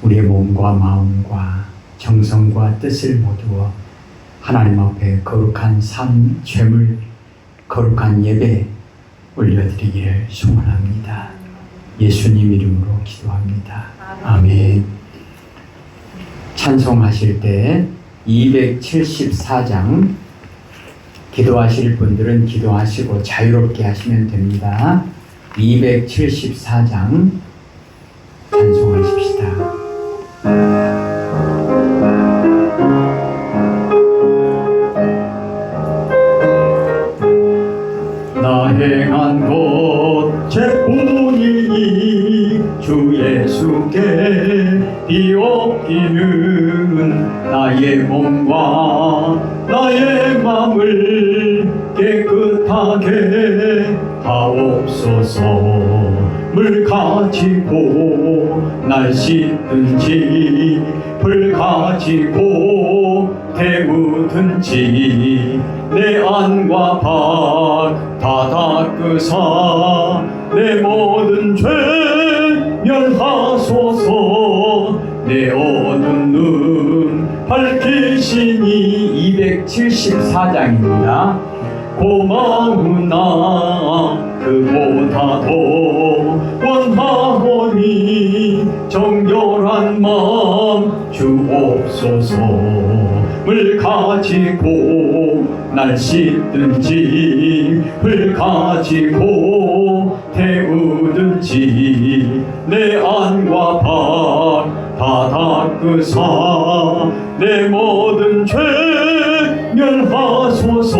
우리의 몸과 마음과 정성과 뜻을 모두어 하나님 앞에 거룩한 삶, 죄물, 거룩한 예배 올려드리기를 소원합니다. 예수님 이름으로 기도합니다. 아멘. 찬송하실 때 274장 기도하실 분들은 기도하시고 자유롭게 하시면 됩니다. 274장 찬송하십시다. 나 행한 것 죄뿐이니 주 예수께 비옵기는 나의 몸과 나의 맘을 깨끗하게 하옵소서. 물 가지고 날 씻든지 불 가지고 태우든지 내 안과 밖 다 닦으사 내 모든 죄 멸하소서. 내 어두운 눈 밝히시니 274장입니다. 고마우나 그보다 더 원하오니 정결한 마음 주옵소서. 물 가지고 날 씻든지 불 가지고 태우든지 내 안과 밖 다 닦으사 내 모든 죄 멸하소서.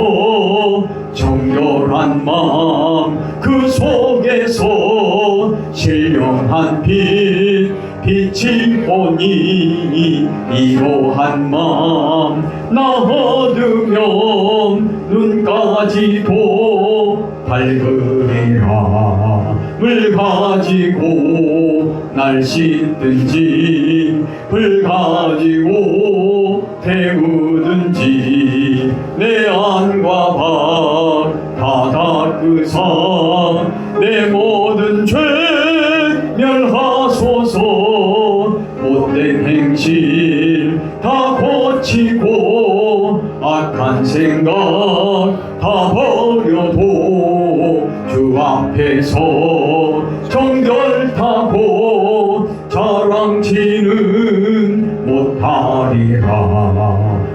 정결한 마음 그 속에서 신령한 빛이 오니 이러한 마음 나 얻으면 눈까지도 밝으리라. 물 가지고 날 씻든지 불 가지고 태우든지 내 안과 밖 다 닦으사 내 모든 죄 멸하소서. 못된 행실 다 고치고 악한 생각 다 버려도 주 앞에서 정결타고 자랑치는 못하리라.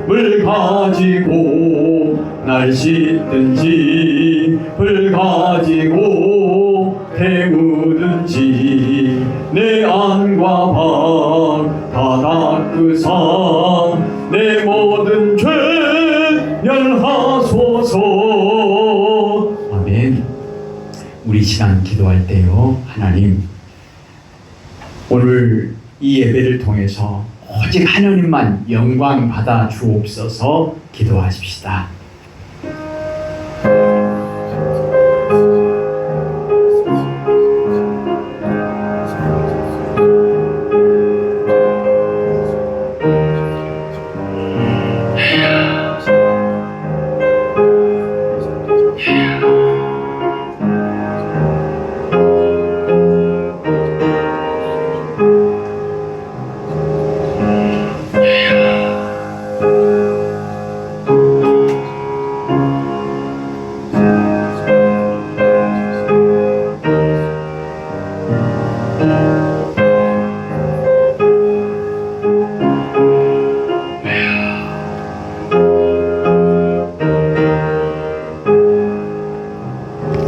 물 가지고 날 씻든지 불 가지고 태우든지 내 안과 밖 다 닦으사 내 모든 죄 멸하소서. 아멘. 우리 시간 기도할 때요, 하나님 오늘 이 예배를 통해서 오직 하나님만 영광 받아 주옵소서. 기도하십시다.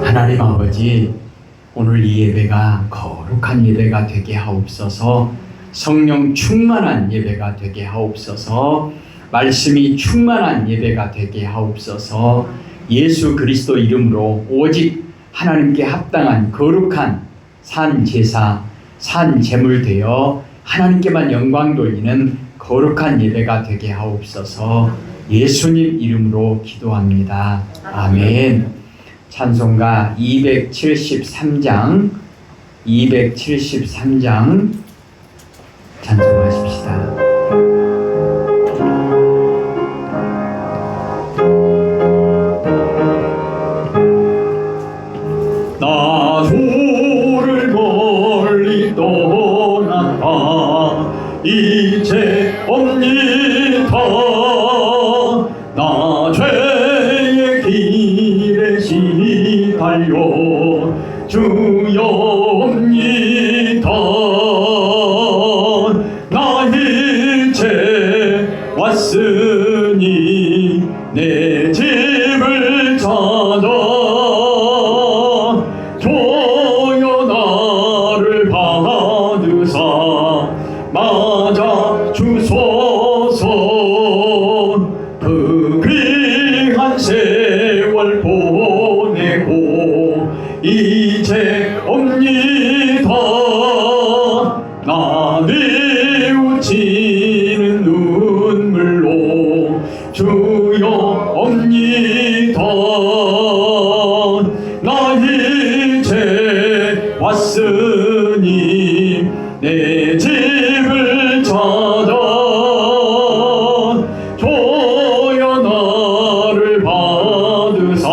하나님 아버지, 오늘 이 예배가 거룩한 예배가 되게 하옵소서. 성령 충만한 예배가 되게 하옵소서. 말씀이 충만한 예배가 되게 하옵소서. 예수 그리스도 이름으로 오직 하나님께 합당한 거룩한 산 제사, 산 제물 되어 하나님께만 영광 돌리는 거룩한 예배가 되게 하옵소서. 예수님 이름으로 기도합니다. 아멘. 찬송가 273장 찬송하십시다. 나 주를 멀리 떠났다 이제 옵니다. 나 죄의 길에 시달려 주여 옵니다. 나 이제 왔으니 내 집을 찾아 조여 나를 받으사 맞아 주소서. 그 귀한 세월 보내고 이제 옵니다. 나 뉘우치는 눈물로 주여 옵니다. 나 이제 왔으니 내 집을 찾아 조여 나를 받으사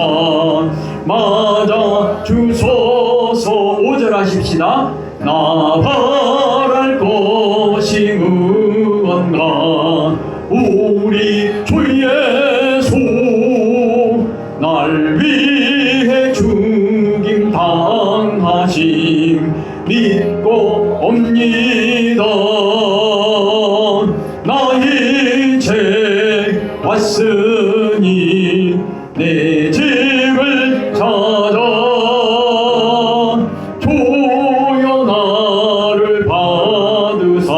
맞아 주소서. 5절 하십시다. 나 바랄 것이 무언가 우리 주 예수 날 위해 죽임 당하심 믿고 옵니다. 나 이제 왔으니 내 집을 찾아 조여 나를 받으사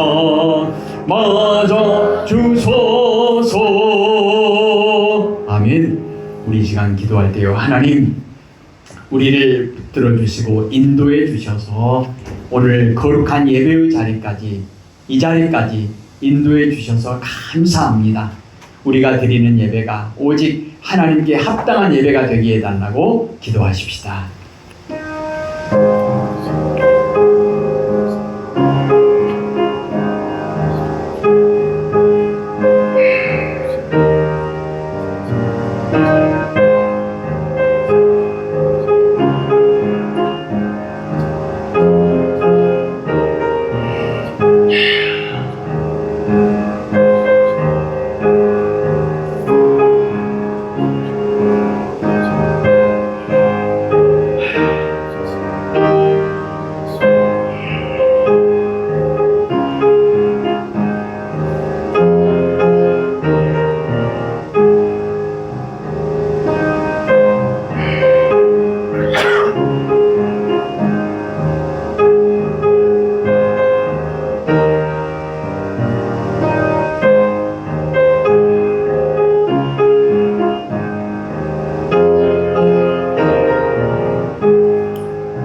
맞아 주소서. 아멘. 우리 이 시간 기도할 때요, 하나님 우리를 붙들어 주시고 인도해 주셔서 오늘 거룩한 예배의 자리까지, 이 자리까지 인도해 주셔서 감사합니다. 우리가 드리는 예배가 오직 하나님께 합당한 예배가 되게 해달라고 기도하십시다.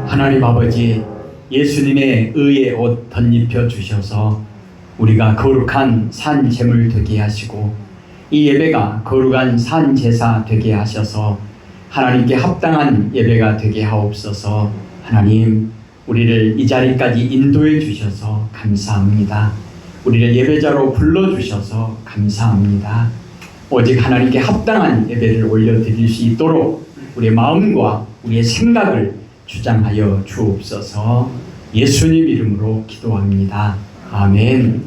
하나님 아버지, 예수님의 의의 옷 덧입혀 주셔서 우리가 거룩한 산 제물 되게 하시고 이 예배가 거룩한 산 제사 되게 하셔서 하나님께 합당한 예배가 되게 하옵소서. 하나님, 우리를 이 자리까지 인도해 주셔서 감사합니다. 우리를 예배자로 불러주셔서 감사합니다. 오직 하나님께 합당한 예배를 올려드릴 수 있도록 우리의 마음과 우리의 생각을 주장하여 주옵소서. 예수님 이름으로 기도합니다. 아멘.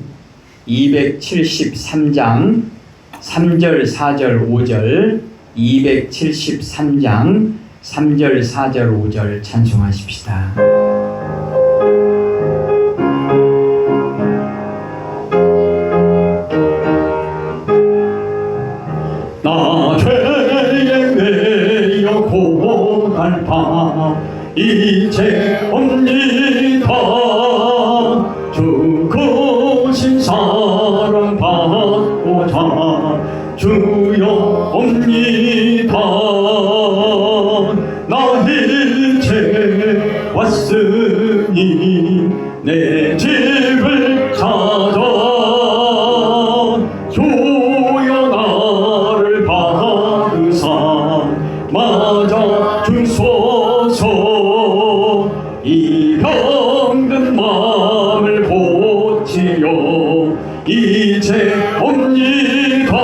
273장 3절 4절 5절 273장 3절 4절 5절 찬송하십시다. 나 죄에 매여 고달파 이제 옵니다. 죽으신 사랑 받고자 주여 옵니다. 나 이제 왔으니 내 집을 찾아 주여 나를 받으사 맞아 주소서. 이 병든 마음을 고치려 이제 옵니다.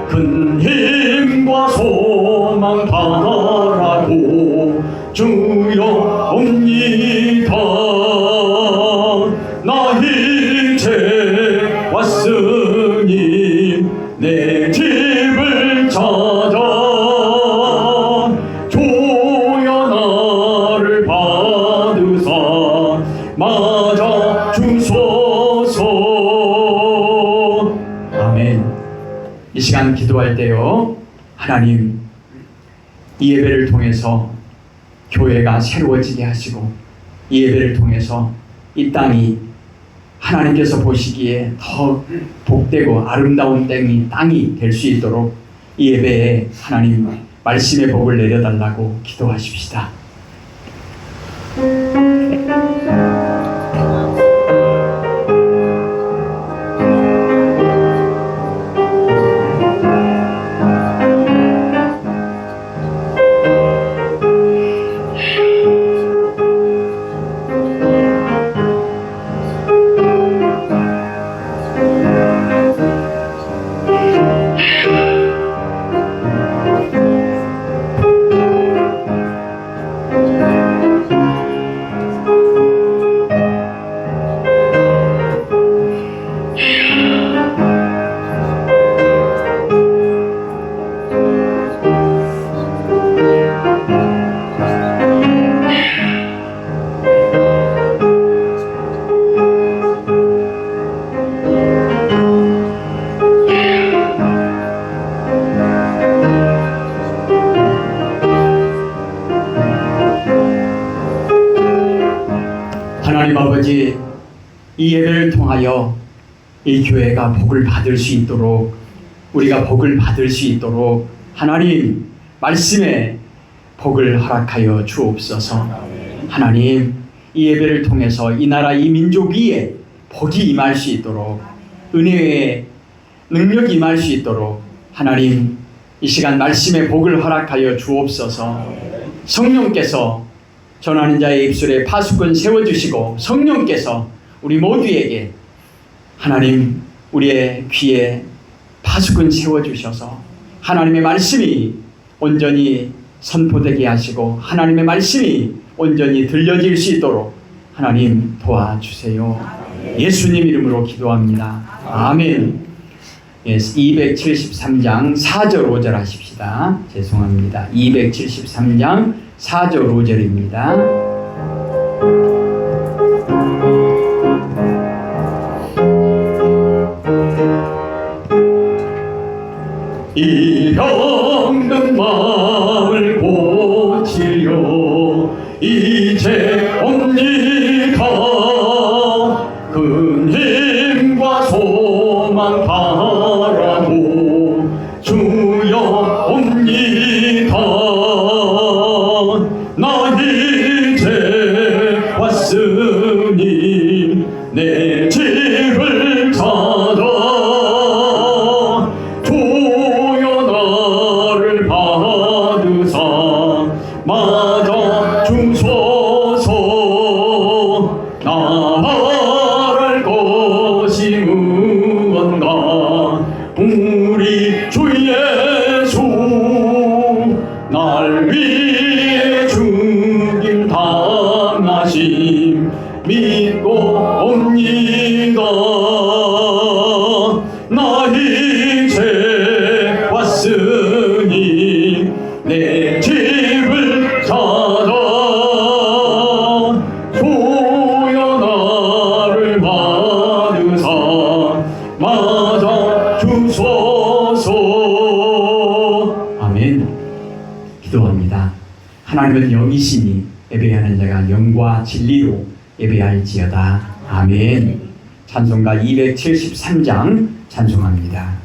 큰 힘과 소망 바라고 주여 옵니다. 나 이제 왔으니 내 집을 찾아 주여 나를 받으사 맞아 주소서. 아멘. 이 시간 기도할 때요, 하나님, 이 예배를 통해서 교회가 새로워지게 하시고, 이 예배를 통해서 이 땅이 하나님께서 보시기에 더 복되고 아름다운 땅이 될 수 있도록 이 예배에 하나님 말씀의 복을 내려달라고 기도하십시다. 하나님 아버지, 이 예배를 통하여 이 교회가 복을 받을 수 있도록, 우리가 복을 받을 수 있도록 하나님 말씀에 복을 허락하여 주옵소서. 하나님, 이 예배를 통해서 이 나라 이 민족 위에 복이 임할 수 있도록, 은혜의 능력이 임할 수 있도록 하나님 이 시간 말씀의 복을 허락하여 주옵소서. 성령께서 전하는 자의 입술에 파수꾼 세워주시고, 성령께서 우리 모두에게 하나님 우리의 귀에 파수꾼 세워주셔서 하나님의 말씀이 온전히 선포되게 하시고, 하나님의 말씀이 온전히 들려질 수 있도록 하나님 도와주세요. 예수님 이름으로 기도합니다. 아멘. 273장 4절 5절 하십시다. 죄송합니다. 273장 4절 5절입니다. 이 병든 마음을 고치려 이제 옵니다. 큰 힘과 소망 바라고 주여 옵니다. 나 이제 왔으니 내 집을 찾아 주여 나를 받으사 맞아 주소서. 나아갈 것이 무언가 우리 주 예수 날 위해 죽임 당하심 믿고 옵니다. 나 이제 왔으니 내 집을 찾아 주여 나를 받으사 맞아 주소서. 아멘. 기도합니다. 하나님은 영이시니 예배하는 자가 영과 진리로 예배할지어다. 아멘. 찬송가 273장 찬송합니다.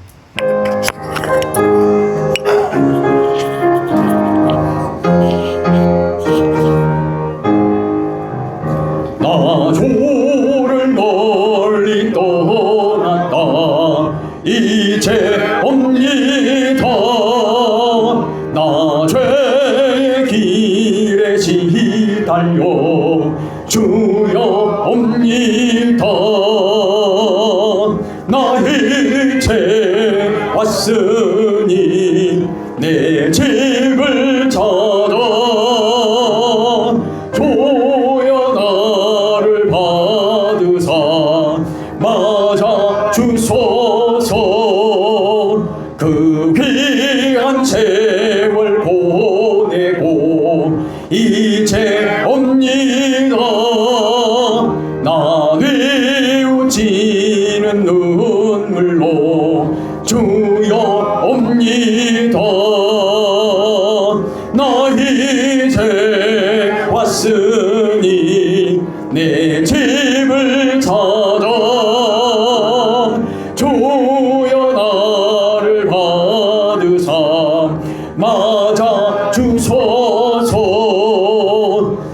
나 주를 멀리 떠났다 이제 옵니다. 나 죄의 길에 시달려 주여 옵니다. 나 이제 왔으니 내 집을 찾아 주여 나를 받으사 맞아 주소서. 그 귀한 세월 보내고 이제 옵니다. 나 뉘우치는 눈물로 주여 옵니다. 나 이제 왔으니 내 집을 찾아 주여 나를 받으사 맞아 주소서.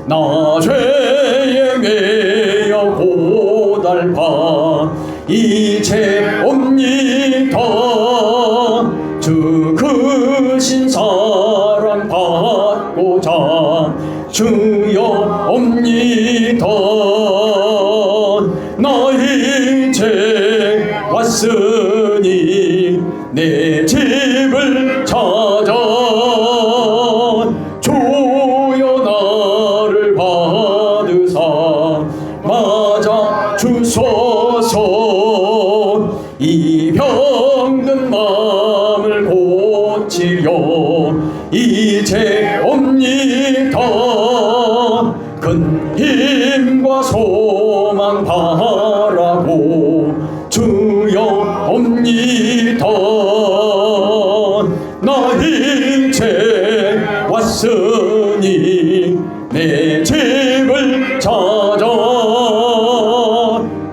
나 죄에 매여 고달파 이제 옵니다. 주 크신 사랑 받고자 주여 옵니다. 나 이제 왔으니 내 집을 찾아 주여 나를 받으사 맞아 주소서. 이 병든 마음을 고치려 이제 옵니다. 큰 힘과 소망 바라고 주여 옵니다. 나 이제 왔으니 내 집을 찾아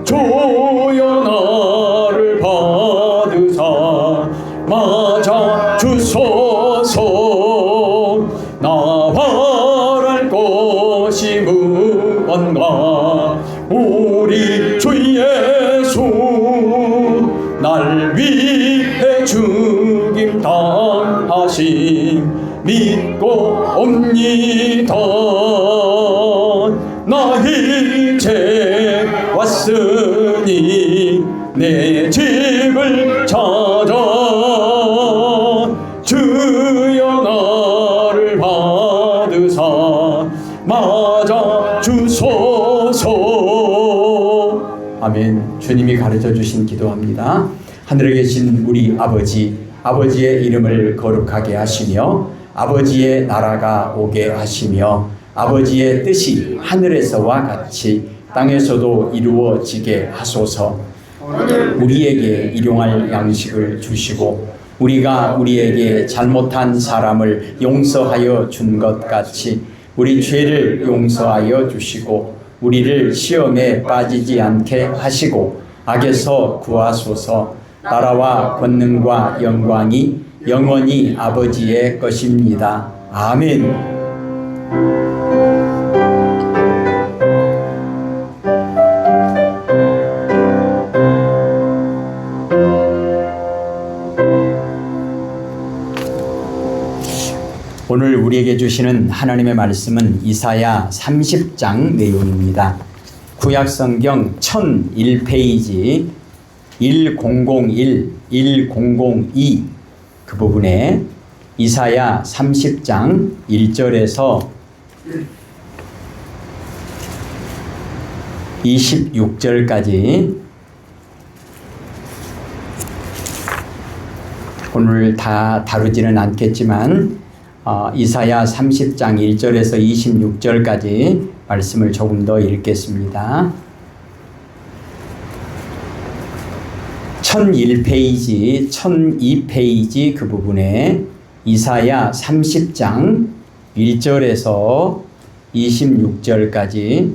주여 나를 받으사 맞아 주소서. 나 바랄 것이 무언가 우리 주 예수 날 위해 죽임 당하심 믿고 옵니다. 나 이제 왔으니 내 집을 찾아 주여 나를 받으사 맞아 주소서. 아멘. 주님이 가르쳐 주신 기도합니다. 하늘에 계신 우리 아버지, 아버지의 이름을 거룩하게 하시며 아버지의 나라가 오게 하시며 아버지의 뜻이 하늘에서와 같이 땅에서도 이루어지게 하소서. 우리에게 일용할 양식을 주시고 우리가 우리에게 잘못한 사람을 용서하여 준 것 같이 우리 죄를 용서하여 주시고 우리를 시험에 빠지지 않게 하시고 악에서 구하소서. 나라와 권능과 영광이 영원히 아버지의 것입니다. 아멘. 오늘 우리에게 주시는 하나님의 말씀은 이사야 30장 내용입니다. 구약성경 1001페이지 1001, 1002 그 부분에 이사야 30장 1절에서 26절까지 오늘 다 다루지는 않겠지만 이사야 30장 1절에서 26절까지 말씀을 조금 더 읽겠습니다. 1001페이지, 1002페이지 그 부분에 이사야 30장 1절에서 26절까지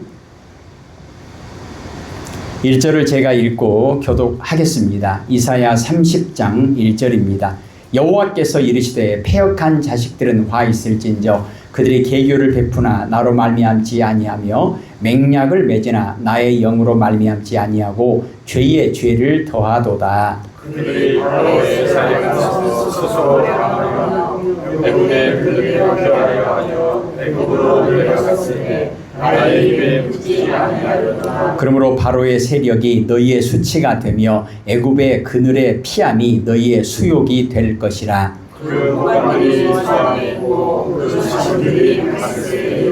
1절을 제가 읽고 교독하겠습니다. 이사야 30장 1절입니다. 여호와께서 이르시되 패역한 자식들은 화 있을진저 그들이 계교를 베푸나 나로 말미암지 아니하며 맹약을 맺으나 나의 영으로 말미암지 아니하고 죄의 죄를 더하도다. 그들이 바로 세상에 스스로 애굽의 그들을 교하여 하여 애굽으로 내려갔으니 나의 입에 묻지 아니하였다. 그러므로 바로의 세력이 너희의 수치가 되며 애굽의 그늘의 피함이 너희의 수욕이 될 것이라. 그 목감들이 수함에 있고 그 자식들이 가스에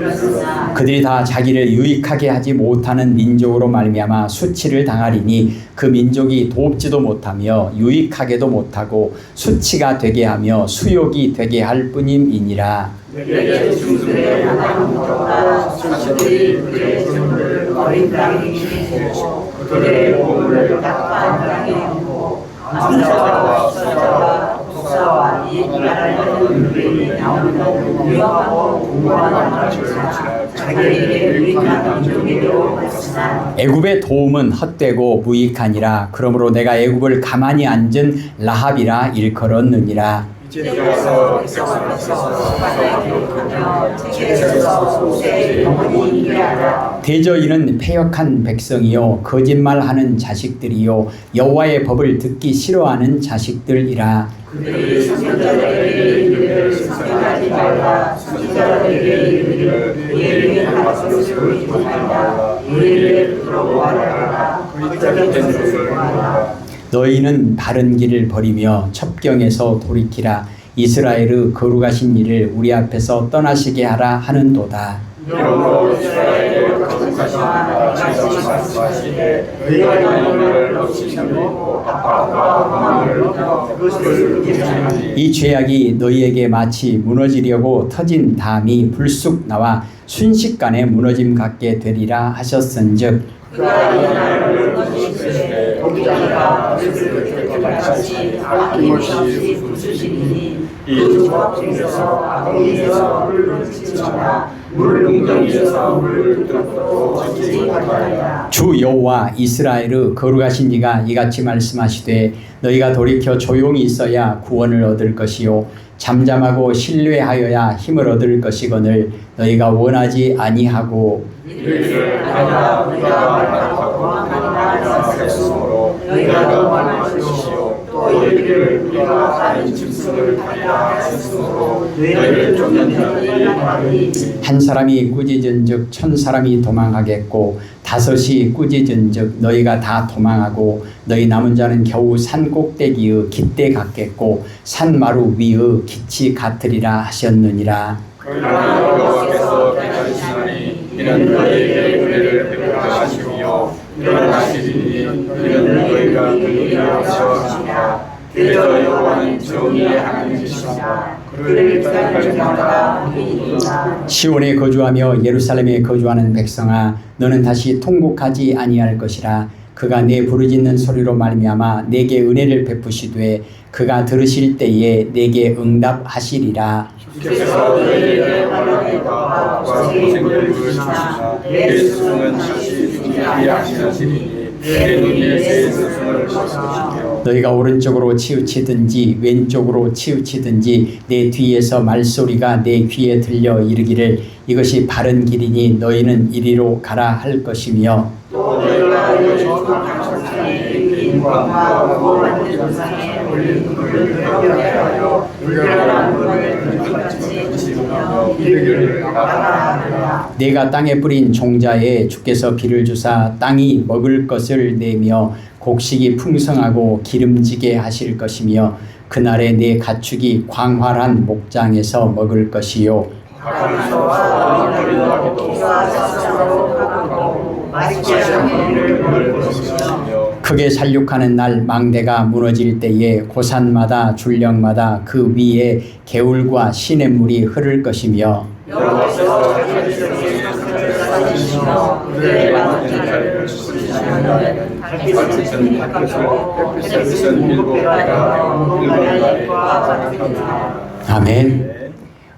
그들이 다 자기를 유익하게 하지 못하는 민족으로 말미암아 수치를 당하리니 그 민족이 돕지도 못하며 유익하게도 못하고 수치가 되게 하며 수욕이 되게 할 뿐임이니라. 내게 중수의 하나님과 자신들이 그의 재물을 어린 땅에 주시고 그들의 보물을 낙한 땅에 얹고 암사와 수사와 독사와 이 나라는 유인이 나오는 위험하고 공고한 나라를 자기에게 유익한 민족이요 했으나 애굽의 도움은 헛되고 무익하니라. 그러므로 내가 애굽을 가만히 앉은 라합이라 일컬었느니라. 이제 와서 백성 앞에서 바다에 기록하며 책에서 모세의 영원히 일하라. 대저인은 패역한 백성이요 거짓말하는 자식들이요 여호와의 법을 듣기 싫어하는 자식들이라. 그들이 선지자들에게 이르기를 선지하지 말라. 선지자들에게 이르기를 우리에게 가서 세우지 말라. 우리에게 부러워하라. 그들이 된 것을 말라. 너희는 바른 길을 버리며 첩경에서 돌이키라. 이스라엘의 거룩하신 일을 우리 앞에서 떠나시게 하라 하는도다. 여러분 이스라엘의 거룩하시니라. 지금 말씀하시되 너희가 영혼을 없이시고 압박과 고난을 느끼고 그것을 느끼시니 이 죄악이 너희에게 마치 무너지려고 터진 담이 불쑥 나와 순식간에 무너짐 같게 되리라 하셨은즉 그가 이날을 거두시되 독자가 그들을 격같이 아낌없이 부수시니 이 조각 중에서 아궁이에서 물을 찢어라 물 농정에서 물을 뚫고 찢지 못하리라. 주 여호와 이스라엘의 거룩하신 이가 이같이 말씀하시되 너희가 돌이켜 조용히 있어야 구원을 얻을 것이요 잠잠하고 신뢰하여야 힘을 얻을 것이거늘 너희가 원하지 아니하고 이를 아니라 우리가 말하고 하나님과 하겠으므로 너희가 원할 것이요 또 이를 우리가 하는 짐승을 하리라 하였으므로 너희를 쫓는 자들이 말하니 한 사람이 꾸짖은즉 천 사람이 도망하겠고 다섯이 꾸짖은즉 너희가 다 도망하고 너희 남은 자는 겨우 산 꼭대기의 깃대 같겠고 산 마루 위의 깃이 같으리라 하셨느니라. 그러나 여호와께서 기다리시나니 이는 너희에게 은혜를 베풀하시며 일어나시리니 이는 너희가 그에게 하시니라. 그래서 여호와는 정의의 하나님이시라. 그를 기다릴 자마다 의인이라. 시온에 거주하며 예루살렘에 거주하는 백성아 너는 다시 통곡하지 아니할 것이라. 그가 내 부르짖는 소리로 말미암아 내게 은혜를 베푸시되 그가 들으실 때에 내게 응답하시리라. 주께서 너희에게 하나님의 법과 생생을 주시나 내 스승은 다시 준비하게 하시리니 내 눈에 새 스승을 셨으시며 너희가 오른쪽으로 치우치든지 왼쪽으로 치우치든지 내 뒤에서 말소리가 내 귀에 들려 이르기를 이것이 바른 길이니 너희는 이리로 가라 할 것이며 또 너희가 여호와 천상에 인광과 구원의 전상에 올린 물을 들어가게 하여 물결한 물을 같이 지으며 이르기를 가라 하리라. 내가 땅에 뿌린 종자에 주께서 비를 주사 땅이 먹을 것을 내며 곡식이 풍성하고 기름지게 하실 것이며 그날에 내 가축이 광활한 목장에서 먹을 것이요 가까이서와 멀리도 기와 자자로 가고 맛있게 하는 일을 먹을 것이며 크게 살육하는 날 망대가 무너질 때에 고산마다 줄령마다 그 위에 개울과 시냇물이 흐를 것이며 여호와께서 자기 백성의 상처를 찾으시며 그들의 많은 자리를 주시시면 달빛은 밖에서 햇빛은 일곱 배가 되어 일곱 같으리라. 아멘.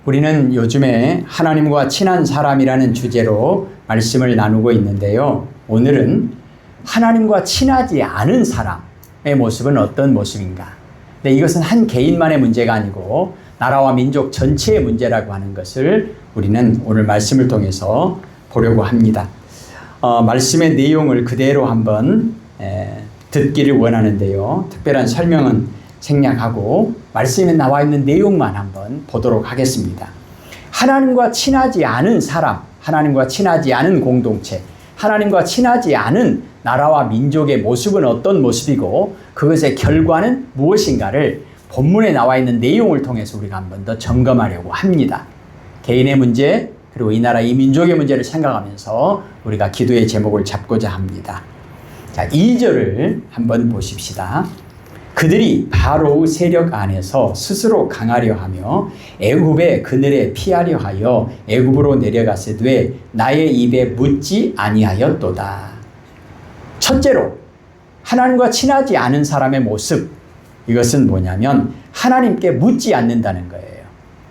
우리는 요즘에 하나님과 친한 사람이라는 주제로 말씀을 나누고 있는데요. 오늘은 하나님과 친하지 않은 사람의 모습은 어떤 모습인가? 근데 이것은 한 개인만의 문제가 아니고 나라와 민족 전체의 문제라고 하는 것을 우리는 오늘 말씀을 통해서 보려고 합니다. 말씀의 내용을 그대로 한번 듣기를 원하는데요. 특별한 설명은 생략하고 말씀에 나와 있는 내용만 한번 보도록 하겠습니다. 하나님과 친하지 않은 사람, 하나님과 친하지 않은 공동체, 하나님과 친하지 않은 나라와 민족의 모습은 어떤 모습이고 그것의 결과는 무엇인가를 본문에 나와 있는 내용을 통해서 우리가 한 번 더 점검하려고 합니다. 개인의 문제, 그리고 이 나라 이 민족의 문제를 생각하면서 우리가 기도의 제목을 잡고자 합니다. 자, 2절을 한번 보십시다. 그들이 바로의 세력 안에서 스스로 강하려 하며 애굽의 그늘에 피하려 하여 애굽으로 내려가세되 나의 입에 묻지 아니하였도다. 첫째로 하나님과 친하지 않은 사람의 모습, 이것은 뭐냐면 하나님께 묻지 않는다는 거예요.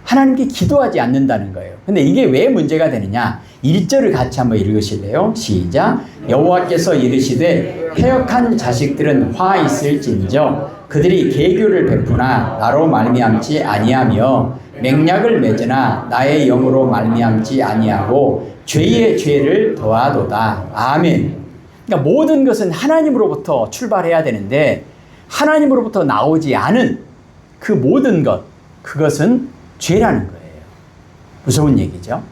하나님께 기도하지 않는다는 거예요. 근데 이게 왜 문제가 되느냐? 1절을 같이 한번 읽으실래요? 시작. 여호와께서 이르시되 패역한 자식들은 화 있을진저 그들이 계교를 베푸나 나로 말미암지 아니하며 맹약을 맺으나 나의 영으로 말미암지 아니하고 죄의 죄를 더하도다. 아멘. 그러니까 모든 것은 하나님으로부터 출발해야 되는데 하나님으로부터 나오지 않은 그 모든 것, 그것은 죄라는 거예요. 무서운 얘기죠.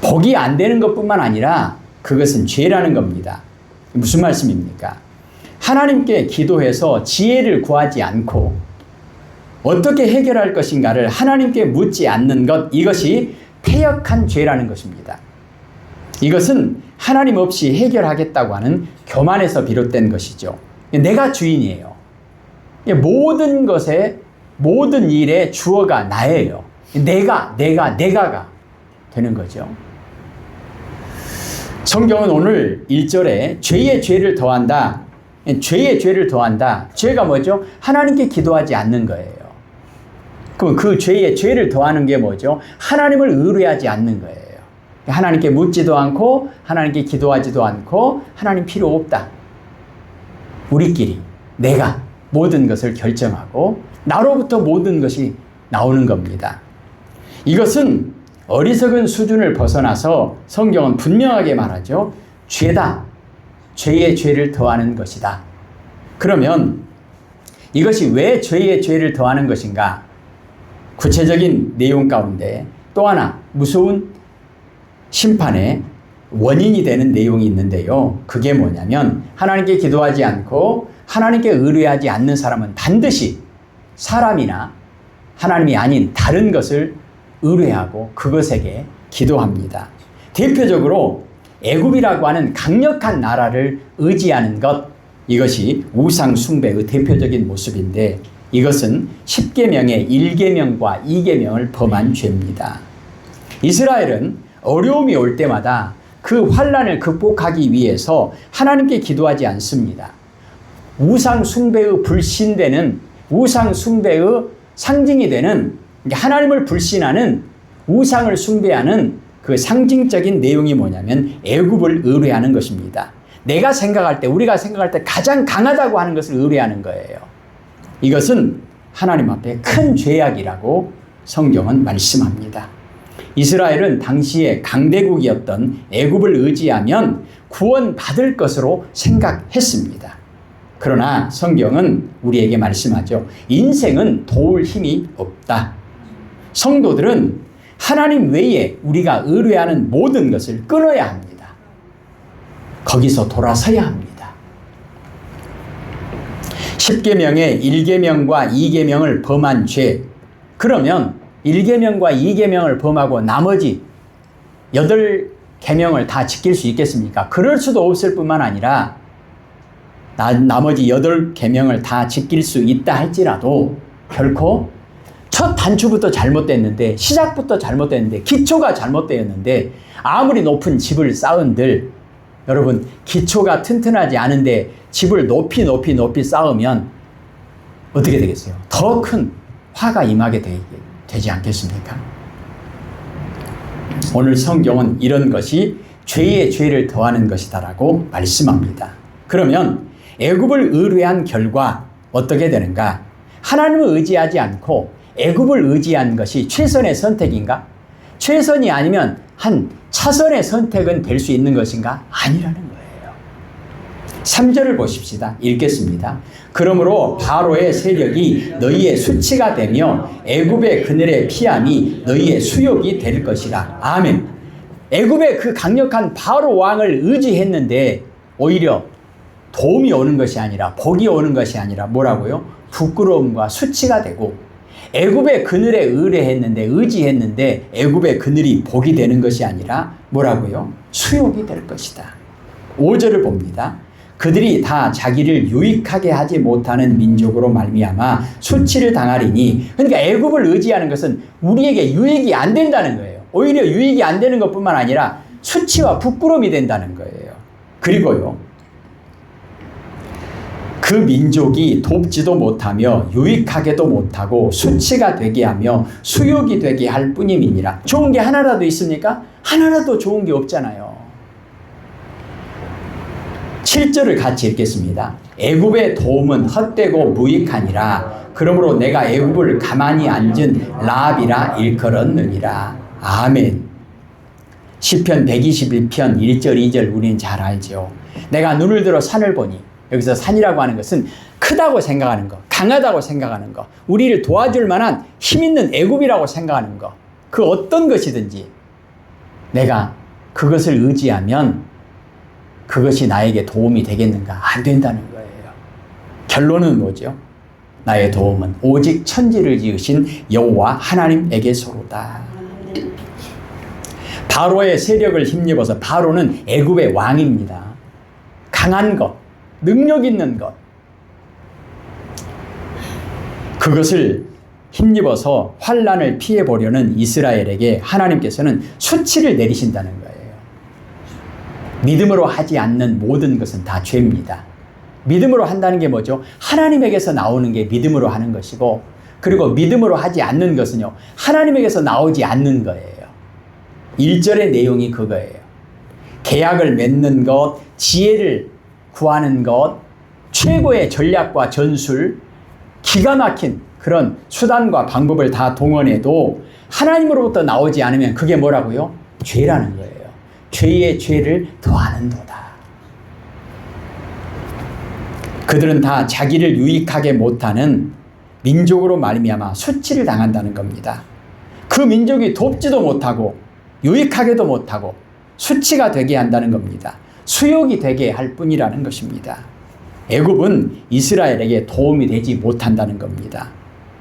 복이 안 되는 것뿐만 아니라 그것은 죄라는 겁니다. 무슨 말씀입니까? 하나님께 기도해서 지혜를 구하지 않고 어떻게 해결할 것인가를 하나님께 묻지 않는 것, 이것이 패역한 죄라는 것입니다. 이것은 하나님 없이 해결하겠다고 하는 교만에서 비롯된 것이죠. 내가 주인이에요. 모든 것에, 모든 일의 주어가 나예요. 내가가 되는 거죠. 성경은 오늘 1절에 죄의 죄를 더한다. 죄의 죄를 더한다. 죄가 뭐죠? 하나님께 기도하지 않는 거예요. 그럼 그 죄의 죄를 더하는 게 뭐죠? 하나님을 의뢰하지 않는 거예요. 하나님께 묻지도 않고 하나님께 기도하지도 않고 하나님 필요 없다. 우리끼리 내가 모든 것을 결정하고 나로부터 모든 것이 나오는 겁니다. 이것은 어리석은 수준을 벗어나서 성경은 분명하게 말하죠. 죄다. 죄의 죄를 더하는 것이다. 그러면 이것이 왜 죄의 죄를 더하는 것인가? 구체적인 내용 가운데 또 하나 무서운 심판의 원인이 되는 내용이 있는데요. 그게 뭐냐면 하나님께 기도하지 않고 하나님께 의뢰하지 않는 사람은 반드시 사람이나 하나님이 아닌 다른 것을 의뢰하고 그것에게 기도합니다. 대표적으로 애굽이라고 하는 강력한 나라를 의지하는 것, 이것이 우상 숭배의 대표적인 모습인데 이것은 10계명의 1계명과 2계명을 범한 죄입니다. 이스라엘은 어려움이 올 때마다 그 환난을 극복하기 위해서 하나님께 기도하지 않습니다. 우상 숭배의 불신되는, 우상 숭배의 상징이 되는, 하나님을 불신하는, 우상을 숭배하는 그 상징적인 내용이 뭐냐면 애굽을 의뢰하는 것입니다. 내가 생각할 때, 우리가 생각할 때 가장 강하다고 하는 것을 의뢰하는 거예요. 이것은 하나님 앞에 큰 죄악이라고 성경은 말씀합니다. 이스라엘은 당시에 강대국이었던 애굽을 의지하면 구원받을 것으로 생각했습니다. 그러나 성경은 우리에게 말씀하죠. 인생은 도울 힘이 없다. 성도들은 하나님 외에 우리가 의뢰하는 모든 것을 끊어야 합니다. 거기서 돌아서야 합니다. 10계명의 1계명과 2계명을 범한 죄, 그러면 1계명과 2계명을 범하고 나머지 8계명을 다 지킬 수 있겠습니까? 그럴 수도 없을 뿐만 아니라 나머지 8계명을 다 지킬 수 있다 할지라도 결코 첫 단추부터 잘못됐는데, 시작부터 잘못됐는데, 기초가 잘못되었는데 아무리 높은 집을 쌓은들, 여러분 기초가 튼튼하지 않은데 집을 높이 쌓으면 어떻게 되겠어요? 더 큰 화가 임하게 되지 않겠습니까? 오늘 성경은 이런 것이 죄의 죄를 더하는 것이다라고 말씀합니다. 그러면 애굽을 의뢰한 결과 어떻게 되는가? 하나님을 의지하지 않고 애굽을 의지한 것이 최선의 선택인가? 최선이 아니면 한 차선의 선택은 될 수 있는 것인가? 아니라는 거예요. 3절을 보십시다. 읽겠습니다. 그러므로 바로의 세력이 너희의 수치가 되며 애굽의 그늘의 피함이 너희의 수욕이 될 것이라. 아멘. 애굽의 그 강력한 바로 왕을 의지했는데 오히려 도움이 오는 것이 아니라, 복이 오는 것이 아니라 뭐라고요? 부끄러움과 수치가 되고, 애굽의 그늘에 의지했는데 애굽의 그늘이 복이 되는 것이 아니라 뭐라고요? 수욕이 될 것이다. 5절을 봅니다. 그들이 다 자기를 유익하게 하지 못하는 민족으로 말미암아 수치를 당하리니, 그러니까 애굽을 의지하는 것은 우리에게 유익이 안 된다는 거예요. 오히려 유익이 안 되는 것뿐만 아니라 수치와 부끄러움이 된다는 거예요. 그리고요, 그 민족이 돕지도 못하며 유익하게도 못하고 수치가 되게 하며 수욕이 되게 할 뿐임이니라. 좋은 게 하나라도 있습니까? 하나라도 좋은 게 없잖아요. 7절을 같이 읽겠습니다. 애굽의 도움은 헛되고 무익하니라. 그러므로 내가 애굽을 가만히 앉은 라합이라 일컬었느니라. 아멘. 시편 121편 1절 2절 우리는 잘 알죠. 내가 눈을 들어 산을 보니, 여기서 산이라고 하는 것은 크다고 생각하는 것, 강하다고 생각하는 것, 우리를 도와줄 만한 힘 있는 애굽이라고 생각하는 것, 그 어떤 것이든지 내가 그것을 의지하면 그것이 나에게 도움이 되겠는가? 안 된다는 거예요. 결론은 뭐죠? 나의 도움은 오직 천지를 지으신 여호와 하나님에게서로다. 바로의 세력을 힘입어서, 바로는 애굽의 왕입니다. 강한 것, 능력 있는 것, 그것을 힘입어서 환난을 피해보려는 이스라엘에게 하나님께서는 수치를 내리신다는 거예요. 믿음으로 하지 않는 모든 것은 다 죄입니다. 믿음으로 한다는 게 뭐죠? 하나님에게서 나오는 게 믿음으로 하는 것이고, 그리고 믿음으로 하지 않는 것은요, 하나님에게서 나오지 않는 거예요. 1절의 내용이 그거예요. 계약을 맺는 것, 지혜를 구하는 것, 최고의 전략과 전술, 기가 막힌 그런 수단과 방법을 다 동원해도 하나님으로부터 나오지 않으면 그게 뭐라고요? 죄라는 거예요. 죄의 죄를 더하는도다. 그들은 다 자기를 유익하게 못하는 민족으로 말미암아 수치를 당한다는 겁니다. 그 민족이 돕지도 못하고 유익하게도 못하고 수치가 되게 한다는 겁니다. 수욕이 되게 할 뿐이라는 것입니다. 애굽은 이스라엘에게 도움이 되지 못한다는 겁니다.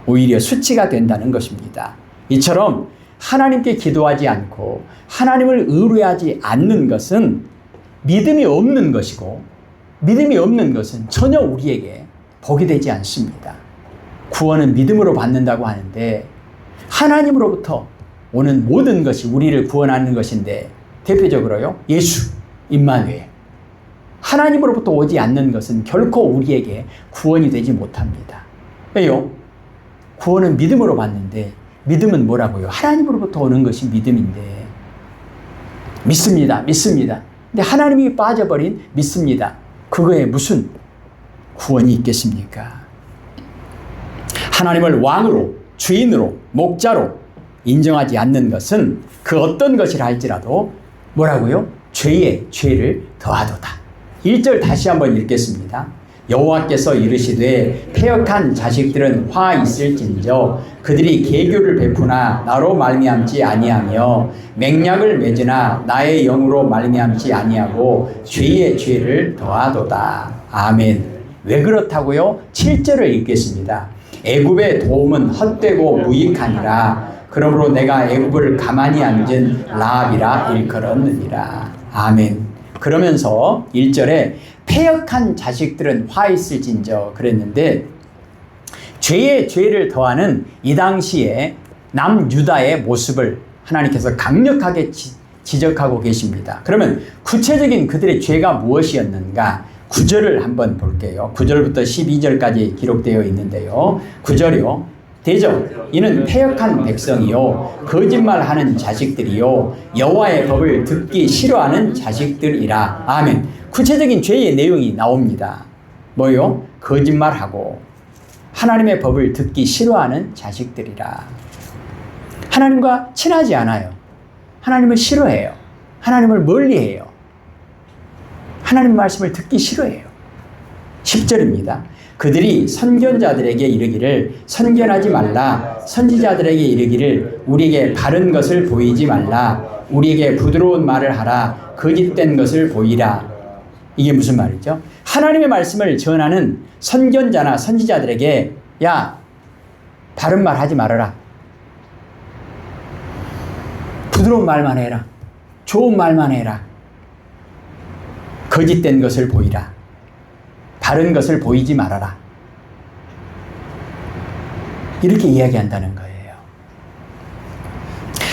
오히려 수치가 된다는 것입니다. 이처럼 하나님께 기도하지 않고 하나님을 의뢰하지 않는 것은 믿음이 없는 것이고, 믿음이 없는 것은 전혀 우리에게 복이 되지 않습니다. 구원은 믿음으로 받는다고 하는데, 하나님으로부터 오는 모든 것이 우리를 구원하는 것인데, 대표적으로요, 예수, 임마누엘, 하나님으로부터 오지 않는 것은 결코 우리에게 구원이 되지 못합니다. 왜요? 구원은 믿음으로 받는데, 믿음은 뭐라고요? 하나님으로부터 오는 것이 믿음인데, 믿습니다. 근데 하나님이 빠져버린 믿습니다. 그거에 무슨 구원이 있겠습니까? 하나님을 왕으로, 주인으로, 목자로 인정하지 않는 것은 그 어떤 것이라 할지라도 뭐라고요? 죄의 죄를 더하도다. 1절 다시 한번 읽겠습니다. 여호와께서 이르시되 패역한 자식들은 화 있을진저 그들이 계교를 베푸나 나로 말미암지 아니하며 맹약을 맺으나 나의 영으로 말미암지 아니하고 죄의 죄를 더하도다. 아멘. 왜 그렇다고요? 7절을 읽겠습니다. 애굽의 도움은 헛되고 무익하니라. 그러므로 내가 애굽을 가만히 앉은 라합이라 일컬었느니라. 아멘. 그러면서 1절에 패역한 자식들은 화 있을진저 그랬는데, 죄의 죄를 더하는 이 당시에 남유다의 모습을 하나님께서 강력하게 지적하고 계십니다. 그러면 구체적인 그들의 죄가 무엇이었는가? 9절을 한번 볼게요. 9절부터 12절까지 기록되어 있는데요. 9절이요. 대저 이는 패역한 백성이요 거짓말하는 자식들이요 여호와의 법을 듣기 싫어하는 자식들이라. 아멘. 구체적인 죄의 내용이 나옵니다. 뭐요? 거짓말하고 하나님의 법을 듣기 싫어하는 자식들이라. 하나님과 친하지 않아요. 하나님을 싫어해요. 하나님을 멀리해요. 하나님 말씀을 듣기 싫어해요. 10절입니다. 그들이 선견자들에게 이르기를 선견하지 말라. 선지자들에게 이르기를 우리에게 바른 것을 보이지 말라. 우리에게 부드러운 말을 하라. 거짓된 것을 보이라. 이게 무슨 말이죠? 하나님의 말씀을 전하는 선견자나 선지자들에게 야, 바른 말 하지 말아라. 부드러운 말만 해라. 좋은 말만 해라. 거짓된 것을 보이라. 바른 것을 보이지 말아라. 이렇게 이야기한다는 거예요.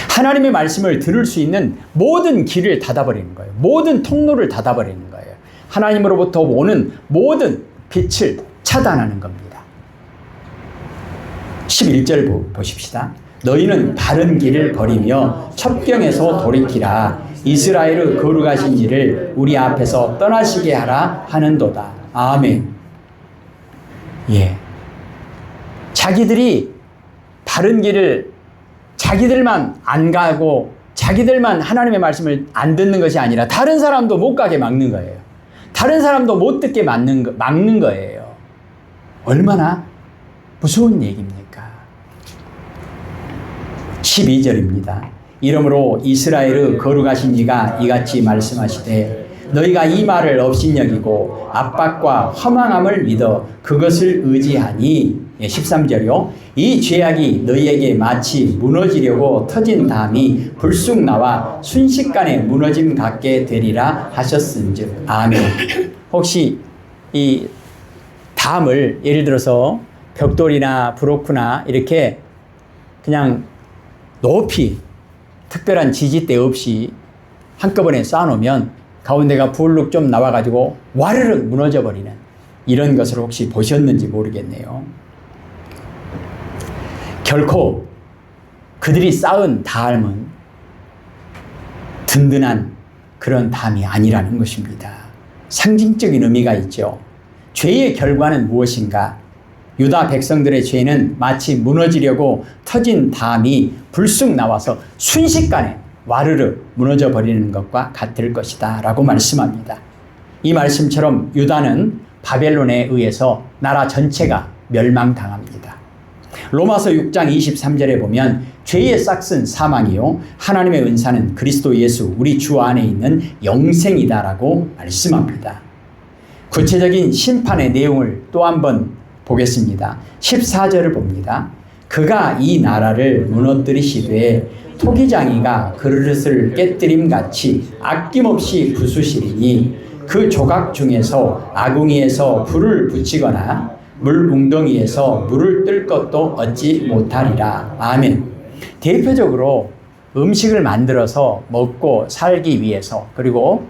하나님의 말씀을 들을 수 있는 모든 길을 닫아버리는 거예요. 모든 통로를 닫아버리는 거예요. 하나님으로부터 오는 모든 빛을 차단하는 겁니다. 11절 보십시다. 너희는 바른 길을 버리며 첩경에서 돌이키라. 이스라엘의 거룩하신 이를 우리 앞에서 떠나시게 하라 하는도다. 아멘. 예. 자기들이 바른 길을 자기들만 안 가고 자기들만 하나님의 말씀을 안 듣는 것이 아니라 다른 사람도 못 가게 막는 거예요. 다른 사람도 못 듣게 막는 거예요. 얼마나 무서운 얘기입니까? 12절입니다. 이러므로 이스라엘의 거룩하신 이가 이같이 말씀하시되 너희가 이 말을 업신여기고 압박과 허망함을 믿어 그것을 의지하니 13절이요. 이 죄악이 너희에게 마치 무너지려고 터진 담이 불쑥 나와 순식간에 무너짐 같게 되리라 하셨은즉. 아멘. 혹시 이 담을 예를 들어서 벽돌이나 브로크나 이렇게 그냥 높이 특별한 지지대 없이 한꺼번에 쌓아놓으면 가운데가 불룩 좀 나와가지고 와르르 무너져 버리는 이런 것을 혹시 보셨는지 모르겠네요. 결코 그들이 쌓은 담은 든든한 그런 담이 아니라는 것입니다. 상징적인 의미가 있죠. 죄의 결과는 무엇인가? 유다 백성들의 죄는 마치 무너지려고 터진 담이 불쑥 나와서 순식간에 와르르 무너져 버리는 것과 같을 것이다 라고 말씀합니다. 이 말씀처럼 유다는 바벨론에 의해서 나라 전체가 멸망당합니다. 로마서 6장 23절에 보면 죄의 싹은 사망이요 하나님의 은사는 그리스도 예수 우리 주 안에 있는 영생이다 라고 말씀합니다. 구체적인 심판의 내용을 또 한번 보겠습니다. 14절을 봅니다. 그가 이 나라를 무너뜨리시되 토기장이가 그릇을 깨뜨림같이 아낌없이 부수시리니 그 조각 중에서 아궁이에서 불을 붙이거나 물 웅덩이에서 물을 뜰 것도 얻지 못하리라. 아멘. 대표적으로 음식을 만들어서 먹고 살기 위해서 그리고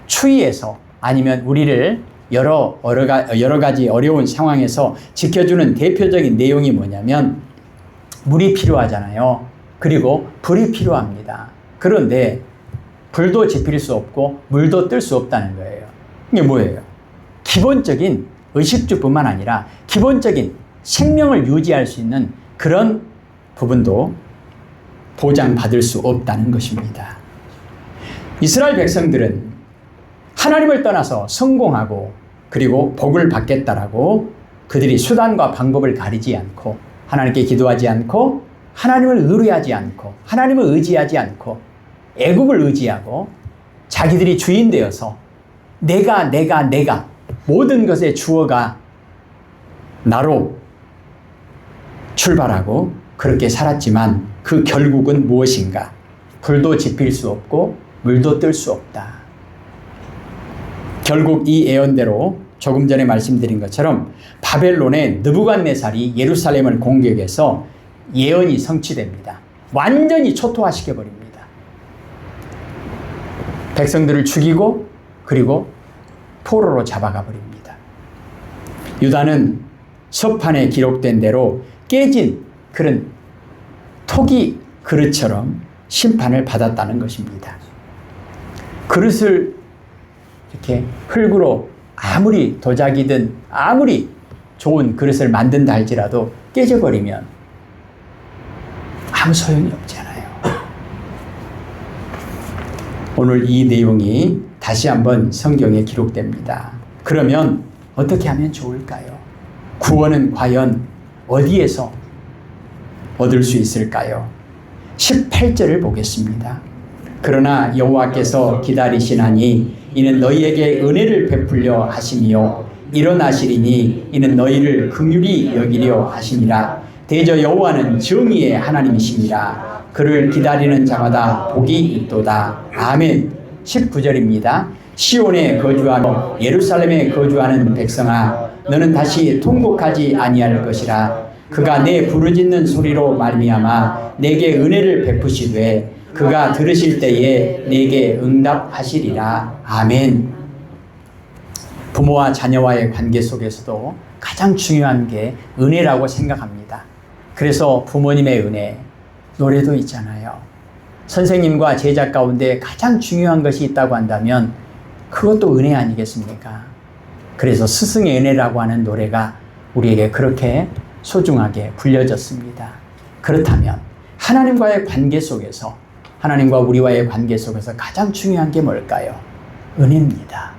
추위에서 아니면 우리를 여러 가지 어려운 상황에서 지켜주는 대표적인 내용이 뭐냐면 물이 필요하잖아요. 그리고 불이 필요합니다. 그런데 불도 지필 수 없고 물도 뜰 수 없다는 거예요. 이게 뭐예요? 기본적인 의식주뿐만 아니라 기본적인 생명을 유지할 수 있는 그런 부분도 보장받을 수 없다는 것입니다. 이스라엘 백성들은 하나님을 떠나서 성공하고 그리고 복을 받겠다라고 그들이 수단과 방법을 가리지 않고 하나님께 기도하지 않고 하나님을 의뢰하지 않고 하나님을 의지하지 않고 애국을 의지하고 자기들이 주인 되어서 내가 모든 것의 주어가 나로 출발하고 그렇게 살았지만 그 결국은 무엇인가? 불도 지필 수 없고 물도 뜰 수 없다. 결국 이 예언대로 조금 전에 말씀드린 것처럼 바벨론의 느부갓네살이 예루살렘을 공격해서 예언이 성취됩니다. 완전히 초토화시켜버립니다. 백성들을 죽이고 그리고 포로로 잡아가 버립니다. 유다는 서판에 기록된 대로 깨진 그런 토기 그릇처럼 심판을 받았다는 것입니다. 그릇을 이렇게 흙으로 아무리 도자기든 아무리 좋은 그릇을 만든다 할지라도 깨져버리면 아무 소용이 없잖아요. 오늘 이 내용이 다시 한번 성경에 기록됩니다. 그러면 어떻게 하면 좋을까요? 구원은 과연 어디에서 얻을 수 있을까요? 18절을 보겠습니다. 그러나 여호와께서 기다리시나니 이는 너희에게 은혜를 베풀려 하심이요 일어나시리니 이는 너희를 긍휼히 여기려 하심이라. 대저 여호와는 정의의 하나님이십니다. 그를 기다리는 자마다 복이 있도다. 아멘. 19절입니다. 시온에 거주하며 예루살렘에 거주하는 백성아, 너는 다시 통곡하지 아니할 것이라. 그가 내 부르짖는 소리로 말미암아 내게 은혜를 베푸시되 그가 들으실 때에 내게 응답하시리라. 아멘. 부모와 자녀와의 관계 속에서도 가장 중요한 게 은혜라고 생각합니다. 그래서 부모님의 은혜, 노래도 있잖아요. 선생님과 제자 가운데 가장 중요한 것이 있다고 한다면 그것도 은혜 아니겠습니까? 그래서 스승의 은혜라고 하는 노래가 우리에게 그렇게 소중하게 불려졌습니다. 그렇다면 하나님과의 관계 속에서, 하나님과 우리와의 관계 속에서 가장 중요한 게 뭘까요? 은혜입니다.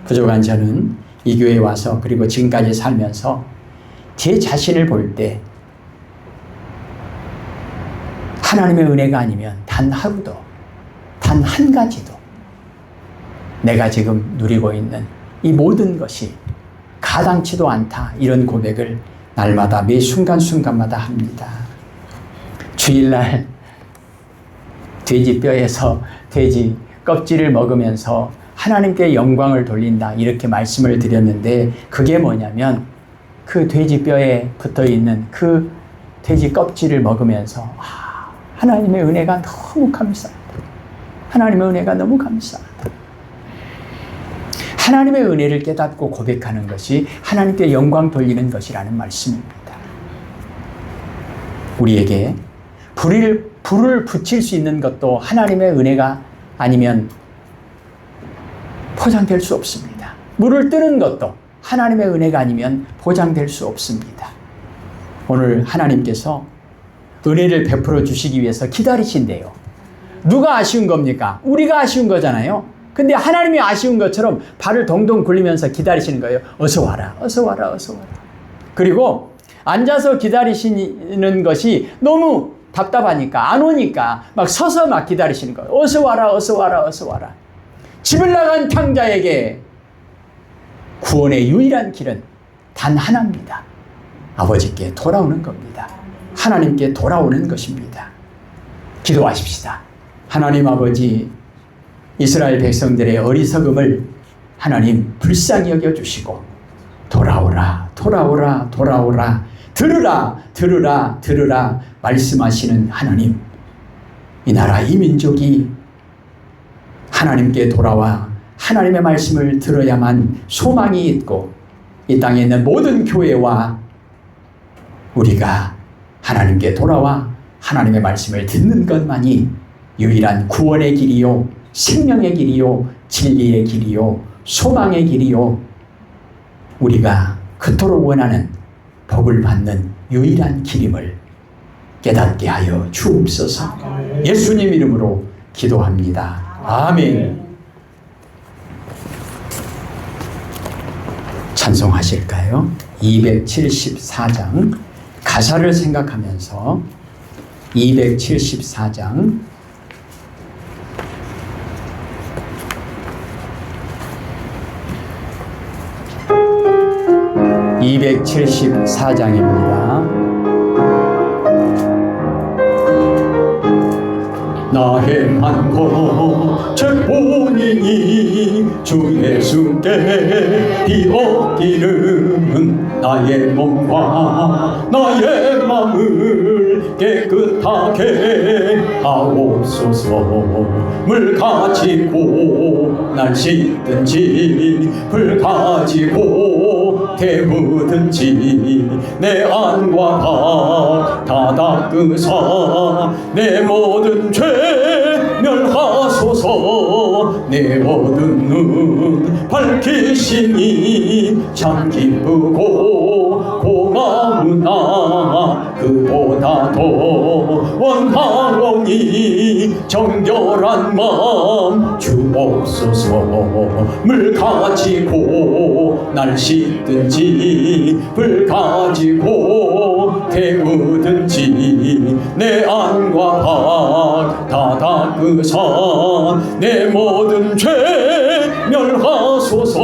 부족한 저는 이 교회에 와서 그리고 지금까지 살면서 제 자신을 볼 때 하나님의 은혜가 아니면 단 하루도, 단 한 가지도 내가 지금 누리고 있는 이 모든 것이 가당치도 않다, 이런 고백을 날마다 매 순간순간마다 합니다. 주일날 돼지 뼈에서 돼지 껍질을 먹으면서 하나님께 영광을 돌린다, 이렇게 말씀을 드렸는데 그게 뭐냐면 그 돼지 뼈에 붙어있는 그 돼지 껍질을 먹으면서 하나님의 은혜가 너무 감사하다. 하나님의 은혜가 너무 감사하다. 하나님의 은혜를 깨닫고 고백하는 것이 하나님께 영광 돌리는 것이라는 말씀입니다. 우리에게 불을 붙일 수 있는 것도 하나님의 은혜가 아니면 포장될 수 없습니다. 물을 뜨는 것도 하나님의 은혜가 아니면 보장될 수 없습니다. 오늘 하나님께서 은혜를 베풀어 주시기 위해서 기다리신대요. 누가 아쉬운 겁니까? 우리가 아쉬운 거잖아요. 근데 하나님이 아쉬운 것처럼 발을 동동 굴리면서 기다리시는 거예요. 어서 와라, 어서 와라, 어서 와라. 그리고 앉아서 기다리시는 것이 너무 답답하니까, 안 오니까 막 서서 막 기다리시는 거예요. 어서 와라, 어서 와라, 어서 와라. 집을 나간 탕자에게 구원의 유일한 길은 단 하나입니다. 아버지께 돌아오는 겁니다. 하나님께 돌아오는 것입니다. 기도하십시다. 하나님 아버지, 이스라엘 백성들의 어리석음을 하나님 불쌍히 여겨주시고 돌아오라, 돌아오라, 돌아오라, 들으라, 들으라, 들으라 말씀하시는 하나님, 이 나라 이 민족이 하나님께 돌아와 하나님의 말씀을 들어야만 소망이 있고 이 땅에 있는 모든 교회와 우리가 하나님께 돌아와 하나님의 말씀을 듣는 것만이 유일한 구원의 길이요, 생명의 길이요, 진리의 길이요, 소망의 길이요, 우리가 그토록 원하는 복을 받는 유일한 길임을 깨닫게 하여 주옵소서. 예수님 이름으로 기도합니다. 아멘. 찬송하실까요? 274장 가사를 생각하면서 274장 (274장입니다) 나의 많고 책본이니 주 예수께 비었기를 나의 몸과 나의 마음을 깨끗하게 하옵소서. 물 가지고 날 씻든지 불 가지고 태우든지 내 안과 박 다 닦으사 내 모든 죄 멸하소서. 내 모든 눈 밝히시니 참 기쁘고 고마우나 그보다 더 원하오니 정결한 마음 주옵소서. 물 가지고 날 씻든지 불 가지고 태우든지 내 안과 박 다 닦으사 내 모든 죄 멸하소서.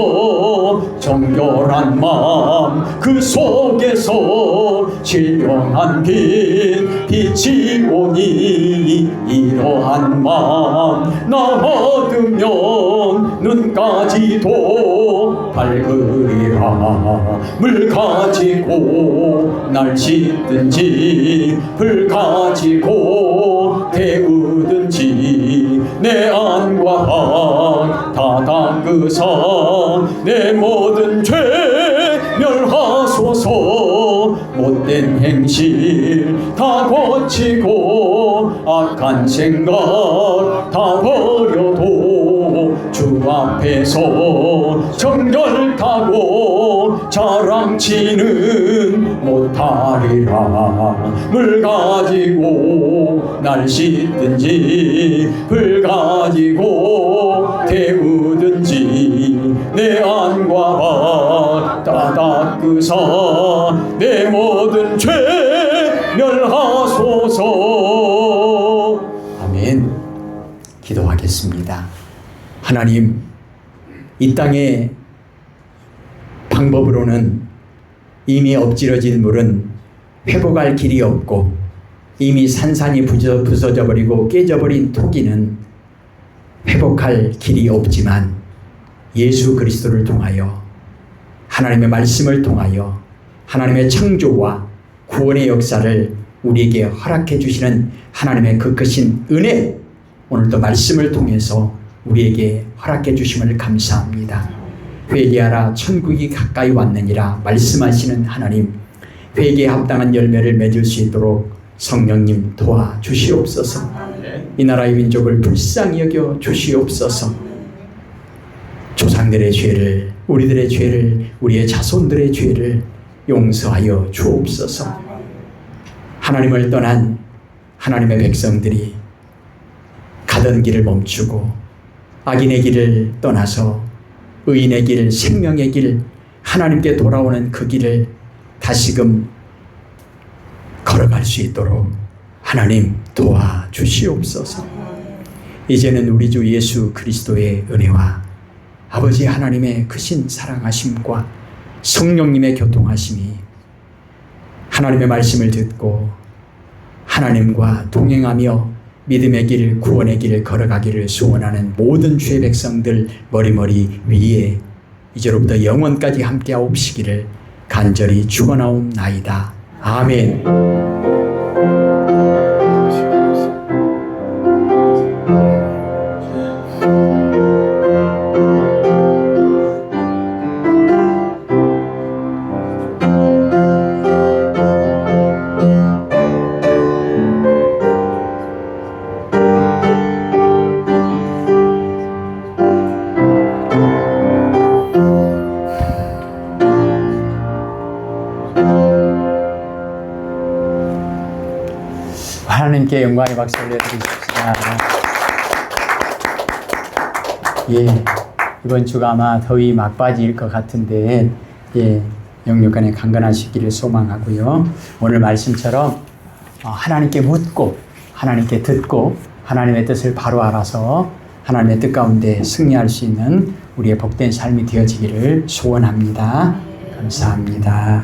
정결한 마음 그 속에서 신령한 빛이 오니 이러한 마음 나 얻으면 눈까지도 밝으리라. 물 가지고 날 씻든지 불 가지고 태우든지 내 안과 방 다 닦으사 내 모든 죄 멸하소서. 못된 행실 다 고치고 악한 생각 다 버려도 주 앞에서 정결하고 자랑치는 못하리라. 물 가지고 날 씻든지 불 가지고 태우든지 내 안과 방 다 닦으사 내 모든 죄 멸하소서. 아멘. 기도하겠습니다. 하나님, 이 땅의 방법으로는 이미 엎질러진 물은 회복할 길이 없고 이미 산산이 부서져 버리고 깨져버린 토기는 회복할 길이 없지만 예수 그리스도를 통하여 하나님의 말씀을 통하여 하나님의 창조와 구원의 역사를 우리에게 허락해 주시는 하나님의 그 크신 은혜, 오늘도 말씀을 통해서 우리에게 허락해 주심을 감사합니다. 회개하라 천국이 가까이 왔느니라 말씀하시는 하나님, 회개에 합당한 열매를 맺을 수 있도록 성령님 도와주시옵소서. 이 나라의 민족을 불쌍히 여겨 주시옵소서. 조상들의 죄를, 우리들의 죄를, 우리의 자손들의 죄를 용서하여 주옵소서. 하나님을 떠난 하나님의 백성들이 가던 길을 멈추고 악인의 길을 떠나서 의인의 길, 생명의 길, 하나님께 돌아오는 그 길을 다시금 걸어갈 수 있도록 하나님 도와주시옵소서. 이제는 우리 주 예수 그리스도의 은혜와 아버지 하나님의 크신 사랑하심과 성령님의 교통하심이 하나님의 말씀을 듣고 하나님과 동행하며 믿음의 길, 구원의 길을 걸어가기를 소원하는 모든 주의 백성들 머리머리 위에 이제로부터 영원까지 함께하옵시기를 간절히 축원하옵나이다. 아멘. 하나님께 영광의 박수 올려드리십시다. 예, 이번 주가 아마 더위 막바지일 것 같은데, 예, 영육간에 강건하시기를 소망하고요. 오늘 말씀처럼 하나님께 묻고, 하나님께 듣고, 하나님의 뜻을 바로 알아서 하나님의 뜻 가운데 승리할 수 있는 우리의 복된 삶이 되어지기를 소원합니다. 감사합니다.